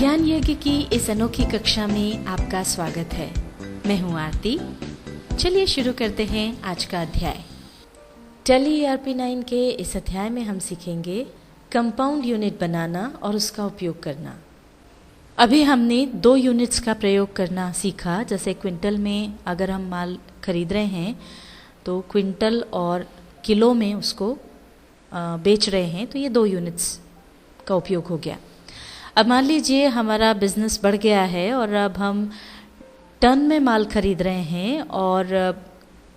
ज्ञान यज्ञ की इस अनोखी कक्षा में आपका स्वागत है। मैं हूं आरती। चलिए शुरू करते हैं आज का अध्याय। टैली ERP9 के इस अध्याय में हम सीखेंगे कंपाउंड यूनिट बनाना और उसका उपयोग करना। अभी हमने 2 यूनिट्स का प्रयोग करना सीखा। जैसे क्विंटल में अगर हम माल खरीद रहे हैं तो क्विंटल और किलो में उसको बेच रहे हैं, तो ये 2 यूनिट्स का उपयोग हो गया। अब मान लीजिए हमारा बिजनेस बढ़ गया है और अब हम टन में माल खरीद रहे हैं और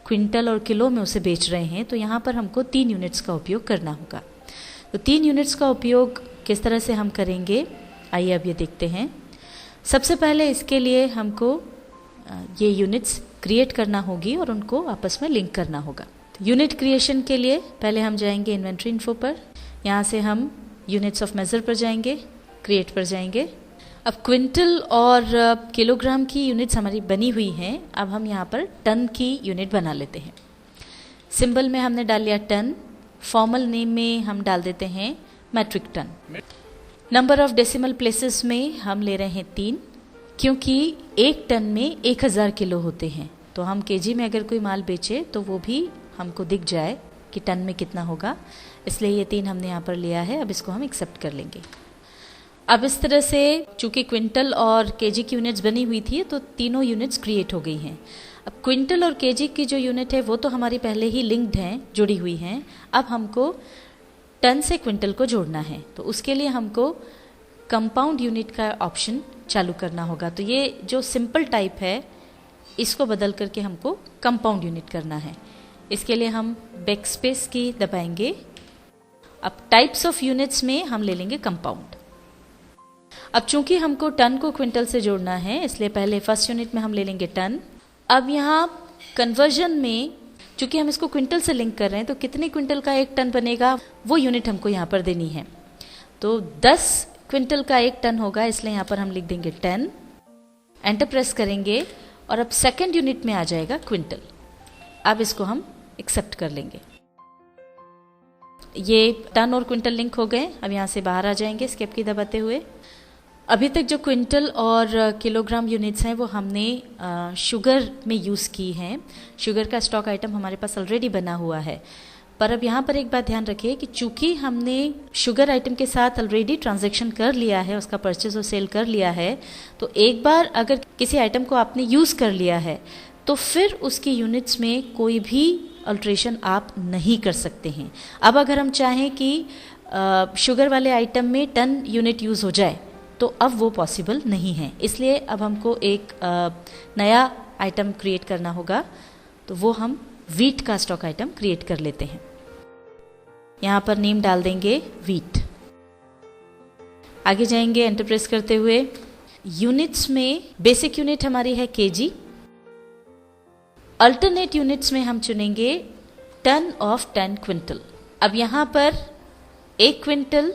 क्विंटल और किलो में उसे बेच रहे हैं, तो यहाँ पर हमको 3 यूनिट्स का उपयोग करना होगा। तो 3 यूनिट्स का उपयोग किस तरह से हम करेंगे, आइए अब ये देखते हैं। सबसे पहले इसके लिए हमको ये यूनिट्स क्रिएट करना होगी और उनको आपस में लिंक करना होगा। तो यूनिट क्रिएशन के लिए पहले हम जाएंगे इन्वेंट्री इन्फो पर। यहाँ से हम यूनिट्स ऑफ मेजर पर जाएंगे, क्रिएट पर जाएंगे। अब क्विंटल और किलोग्राम की यूनिट्स हमारी बनी हुई हैं। अब हम यहाँ पर टन की यूनिट बना लेते हैं। सिंबल में हमने डाल लिया टन, फॉर्मल नेम में हम डाल देते हैं metric ton. Number of decimal places में हम ले रहे हैं 3, क्योंकि 1 टन में 1000 किलो होते हैं। तो हम केजी में अगर कोई माल बेचे तो वो भी हमको दिख जाए कि टन में कितना होगा, इसलिए ये 3 हमने यहाँ पर लिया है। अब इसको हम एक्सेप्ट कर लेंगे। अब इस तरह से चूंकि क्विंटल और केजी की यूनिट्स बनी हुई थी तो तीनों यूनिट्स क्रिएट हो गई हैं। अब क्विंटल और केजी की जो यूनिट है वो तो हमारी पहले ही लिंक्ड हैं, जुड़ी हुई हैं। अब हमको टन से क्विंटल को जोड़ना है, तो उसके लिए हमको कंपाउंड यूनिट का ऑप्शन चालू करना होगा। तो ये जो सिंपल टाइप है इसको बदल करके हमको कंपाउंड यूनिट करना है। इसके लिए हम बैकस्पेस की दबाएंगे। अब टाइप्स ऑफ यूनिट्स में हम ले लेंगे कंपाउंड। अब चूंकि हमको टन को क्विंटल से जोड़ना है, इसलिए पहले फर्स्ट यूनिट में हम ले लेंगे टन। अब यहाँ कन्वर्जन में चूंकि हम इसको क्विंटल से लिंक कर रहे हैं, तो कितने क्विंटल का 1 टन बनेगा वो यूनिट हमको यहाँ पर देनी है। तो 10 क्विंटल का 1 टन होगा, इसलिए यहाँ पर हम लिख देंगे 10। एंटर प्रेस करेंगे और अब सेकेंड यूनिट में आ जाएगा क्विंटल। अब इसको हम एक्सेप्ट कर लेंगे। ये टन और क्विंटल लिंक हो गए। अब यहाँ से बाहर आ जाएंगे स्केप की दबाते हुए। अभी तक जो क्विंटल और किलोग्राम यूनिट्स हैं वो हमने शुगर में यूज़ की हैं। शुगर का स्टॉक आइटम हमारे पास ऑलरेडी बना हुआ है। पर अब यहाँ पर एक बात ध्यान रखिए कि चूंकि हमने शुगर आइटम के साथ ऑलरेडी ट्रांजैक्शन कर लिया है, उसका परचेज और सेल कर लिया है, तो एक बार अगर किसी आइटम को आपने यूज़ कर लिया है तो फिर उसकी यूनिट्स में कोई भी अल्ट्रेशन आप नहीं कर सकते हैं। अब अगर हम चाहें कि शुगर वाले आइटम में टन यूनिट यूज़ हो जाए तो अब वो पॉसिबल नहीं है। इसलिए अब हमको एक नया आइटम क्रिएट करना होगा। तो वो हम वीट का स्टॉक आइटम क्रिएट कर लेते हैं। यहाँ पर नेम डाल देंगे वीट। आगे जाएंगे एंटर प्रेस करते हुए। यूनिट्स में बेसिक यूनिट हमारी है केजी। अल्टरनेट यूनिट्स में हम चुनेंगे टन ऑफ 10 क्विंटल। अब यहाँ पर 1 क्विंटल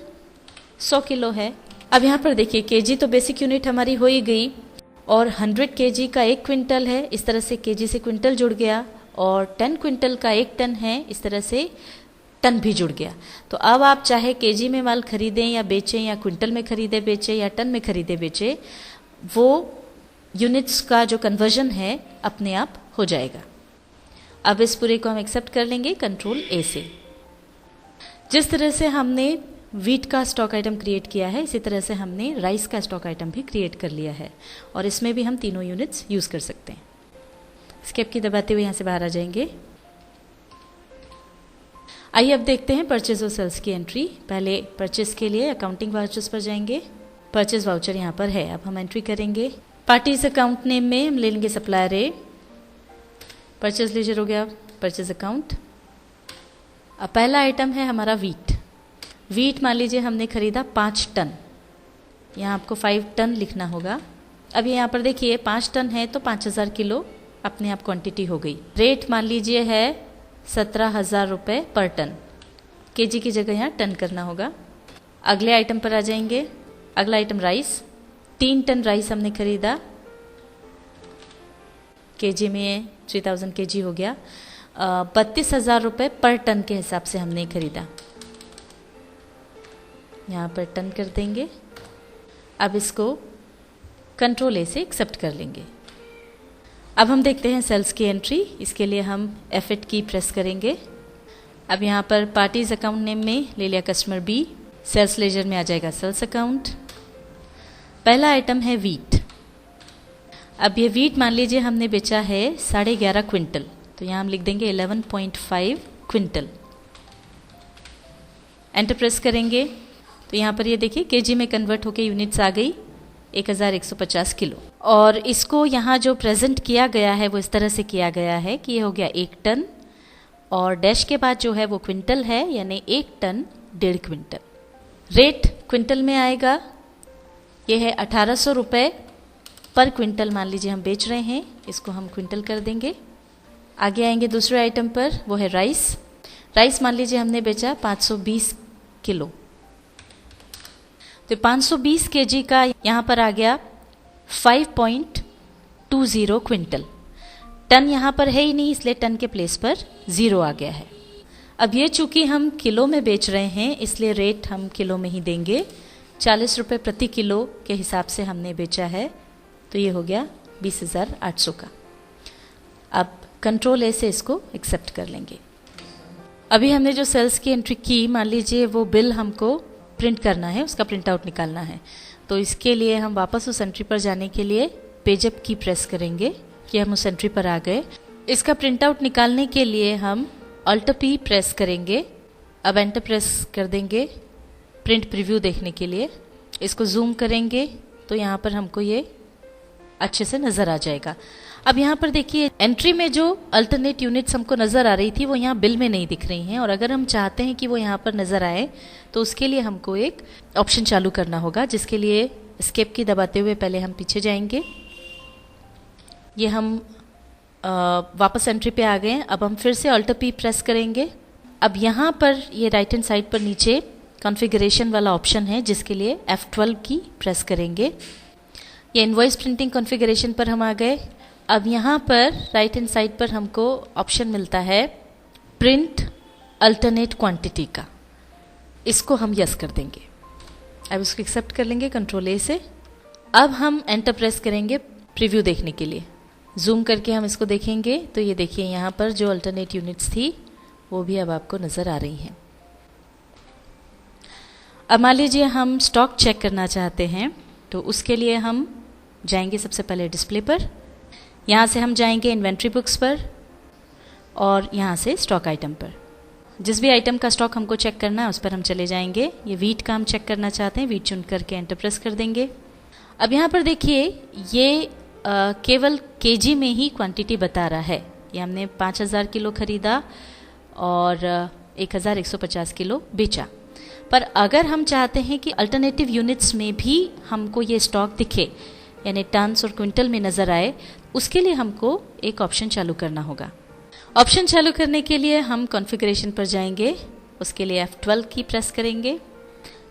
100 किलो है। अब यहाँ पर देखिए केजी तो बेसिक यूनिट हमारी हो ही गई और 100 केजी का 1 क्विंटल है, इस तरह से केजी से क्विंटल जुड़ गया, और 10 क्विंटल का 1 टन है, इस तरह से टन भी जुड़ गया। तो अब आप चाहे केजी में माल खरीदें या बेचें, या क्विंटल में खरीदे बेचें, या टन में खरीदे बेचें, वो यूनिट्स का जो कन्वर्जन है अपने आप हो जाएगा। अब इस पूरे को हम एक्सेप्ट कर लेंगे कंट्रोल A से। जिस तरह से हमने वीट का स्टॉक आइटम क्रिएट किया है, इसी तरह से हमने राइस का स्टॉक आइटम भी क्रिएट कर लिया है, और इसमें भी हम तीनों यूनिट्स यूज कर सकते हैं। स्केप की दबाते हुए यहाँ से बाहर आ जाएंगे। आइए अब देखते हैं परचेज और सेल्स की एंट्री। पहले परचेज के लिए अकाउंटिंग वाउचर्स पर जाएंगे। परचेज वाउचर यहाँ पर है। अब हम एंट्री करेंगे। पार्टीज अकाउंट नेम में हम ले लेंगे सप्लायर ए। परचेज लेजर हो गया परचेज अकाउंट। अब पहला आइटम है हमारा वीट। वीट मान लीजिए हमने खरीदा 5 टन। यहाँ आपको 5 टन लिखना होगा। अब यहाँ पर देखिए 5 टन है तो 5000 किलो अपने आप क्वांटिटी हो गई। रेट मान लीजिए है 17,000 रुपये पर टन। केजी की जगह यहाँ टन करना होगा। अगले आइटम पर आ जाएंगे। अगला आइटम राइस। 3 टन राइस हमने खरीदा। केजी में 3000 केजी हो गया। 32,000 रुपये पर टन के हिसाब से हमने खरीदा। यहाँ पर टन कर देंगे। अब इसको कंट्रोल ए से एक्सेप्ट कर लेंगे। अब हम देखते हैं सेल्स की एंट्री। इसके लिए हम F8 की प्रेस करेंगे। अब यहाँ पर पार्टीज अकाउंट नेम में ले लिया कस्टमर बी, सेल्स लेजर में आ जाएगा सेल्स अकाउंट। पहला आइटम है वीट। अब ये वीट मान लीजिए हमने बेचा है 11.5 क्विंटल, तो यहाँ हम लिख देंगे 11.5 क्विंटल। एंटर प्रेस करेंगे तो यहाँ पर ये देखिए केजी में कन्वर्ट होकर यूनिट्स आ गई 1150 किलो। और इसको यहाँ जो प्रेजेंट किया गया है वो इस तरह से किया गया है कि ये हो गया 1 टन और डैश के बाद जो है वो क्विंटल है, यानी 1 टन 1.5 क्विंटल। रेट क्विंटल में आएगा, ये है 1800 रुपये पर क्विंटल। मान लीजिए हम बेच रहे हैं, इसको हम क्विंटल कर देंगे। आगे आएंगे दूसरे आइटम पर, वो है राइस। राइस मान लीजिए हमने बेचा 520 किलो, तो 520 केजी का यहाँ पर आ गया 5.20 क्विंटल। टन यहाँ पर है ही नहीं, इसलिए टन के प्लेस पर 0 आ गया है। अब ये चूंकि हम किलो में बेच रहे हैं इसलिए रेट हम किलो में ही देंगे। 40 रुपये प्रति किलो के हिसाब से हमने बेचा है, तो ये हो गया 20,800 का। अब कंट्रोल ए से इसको एक्सेप्ट कर लेंगे। अभी हमने जो सेल्स की एंट्री की, मान लीजिए वो बिल हमको प्रिंट करना है, उसका प्रिंट आउट निकालना है, तो इसके लिए हम वापस उस एंट्री पर जाने के लिए पेजअप की प्रेस करेंगे कि हम उस एंट्री पर आ गए। इसका प्रिंट आउट निकालने के लिए हम Alt P प्रेस करेंगे। अब एंटर प्रेस कर देंगे प्रिंट प्रीव्यू देखने के लिए। इसको जूम करेंगे तो यहाँ पर हमको ये अच्छे से नज़र आ जाएगा। अब यहाँ पर देखिए एंट्री में जो अल्टरनेट यूनिट्स हमको नज़र आ रही थी वो यहाँ बिल में नहीं दिख रही हैं, और अगर हम चाहते हैं कि वो यहाँ पर नज़र आए तो उसके लिए हमको एक ऑप्शन चालू करना होगा, जिसके लिए एस्केप की दबाते हुए पहले हम पीछे जाएंगे। ये हम वापस एंट्री पे आ गए हैं। अब हम फिर से Alt P प्रेस करेंगे। अब यहाँ पर ये राइट हैंड साइड पर नीचे कॉन्फ़िगरेशन वाला ऑप्शन है, जिसके लिए F12 की प्रेस करेंगे। ये इनवॉइस प्रिंटिंग कॉन्फ़िगरेशन पर हम आ गए। अब यहाँ पर राइट हैंड साइड पर हमको ऑप्शन मिलता है प्रिंट अल्टरनेट क्वांटिटी का, इसको हम यस कर देंगे। अब इसको एक्सेप्ट कर लेंगे कंट्रोल ए से। अब हम एंटर प्रेस करेंगे प्रीव्यू देखने के लिए। जूम करके हम इसको देखेंगे तो ये देखिए यहाँ पर जो अल्टरनेट यूनिट्स थी वो भी अब आपको नज़र आ रही हैं। अब मान लीजिए हम स्टॉक चेक करना चाहते हैं, तो उसके लिए हम जाएंगे सबसे पहले डिस्प्ले पर। यहाँ से हम जाएंगे इन्वेंट्री बुक्स पर और यहाँ से स्टॉक आइटम पर। जिस भी आइटम का स्टॉक हमको चेक करना है उस पर हम चले जाएंगे। ये वीट का हम चेक करना चाहते हैं, वीट चुन करके एंटर प्रेस कर देंगे। अब यहाँ पर देखिए ये केवल केजी में ही क्वांटिटी बता रहा है। ये हमने 5000 किलो खरीदा और 1150 किलो बेचा। पर अगर हम चाहते हैं कि अल्टरनेटिव यूनिट्स में भी हमको ये स्टॉक दिखे, यानी टन्स और क्विंटल में नज़र आए, उसके लिए हमको एक ऑप्शन चालू करना होगा। ऑप्शन चालू करने के लिए हम कॉन्फ़िगरेशन पर जाएंगे। उसके लिए F12 की प्रेस करेंगे।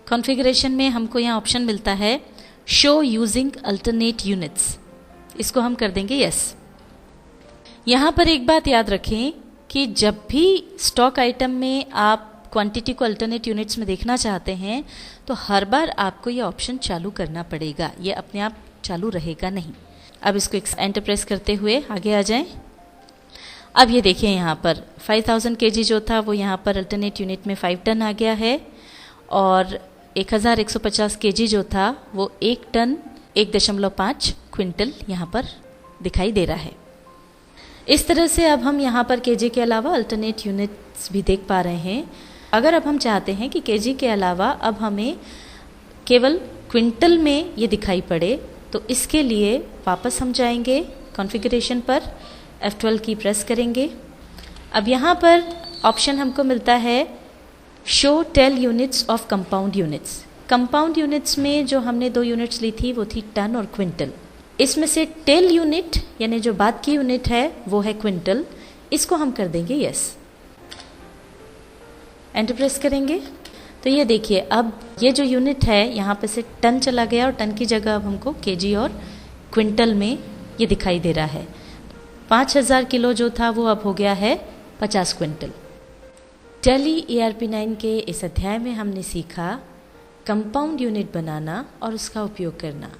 कॉन्फ़िगरेशन में हमको यहाँ ऑप्शन मिलता है शो यूजिंग अल्टरनेट यूनिट्स, इसको हम कर देंगे यस। यहाँ पर एक बात याद रखें कि जब भी स्टॉक आइटम में आप क्वांटिटी को अल्टरनेट यूनिट्स में देखना चाहते हैं तो हर बार आपको ये ऑप्शन चालू करना पड़ेगा, ये अपने आप चालू रहेगा नहीं। अब इसको एंटर प्रेस करते हुए आगे आ जाएं। अब ये देखिए यहाँ पर 5000 केजी जो था वो यहाँ पर अल्टरनेट यूनिट में 5 टन आ गया है, और 1150 केजी जो था वो 1 टन 1.5 क्विंटल यहाँ पर दिखाई दे रहा है। इस तरह से अब हम यहाँ पर केजी के अलावा अल्टरनेट यूनिट्स भी देख पा रहे हैं। अगर अब हम चाहते हैं कि केजी के अलावा अब हमें केवल क्विंटल में ये दिखाई पड़े, तो इसके लिए वापस हम जाएंगे कॉन्फ़िगरेशन पर, F12 की प्रेस करेंगे। अब यहाँ पर ऑप्शन हमको मिलता है show tell units of compound units. Compound units में जो हमने 2 यूनिट्स ली थी वो थी टन और क्विंटल। इसमें से टेल यूनिट यानी जो बाद की यूनिट है वो है क्विंटल, इसको हम कर देंगे यस। एंटर प्रेस करेंगे तो ये देखिए अब ये जो यूनिट है यहाँ पे से टन चला गया और टन की जगह अब हमको केजी और क्विंटल में ये दिखाई दे रहा है। 5000 किलो जो था वो अब हो गया है 50 क्विंटल। टैली ERP9 के इस अध्याय में हमने सीखा कंपाउंड यूनिट बनाना और उसका उपयोग करना।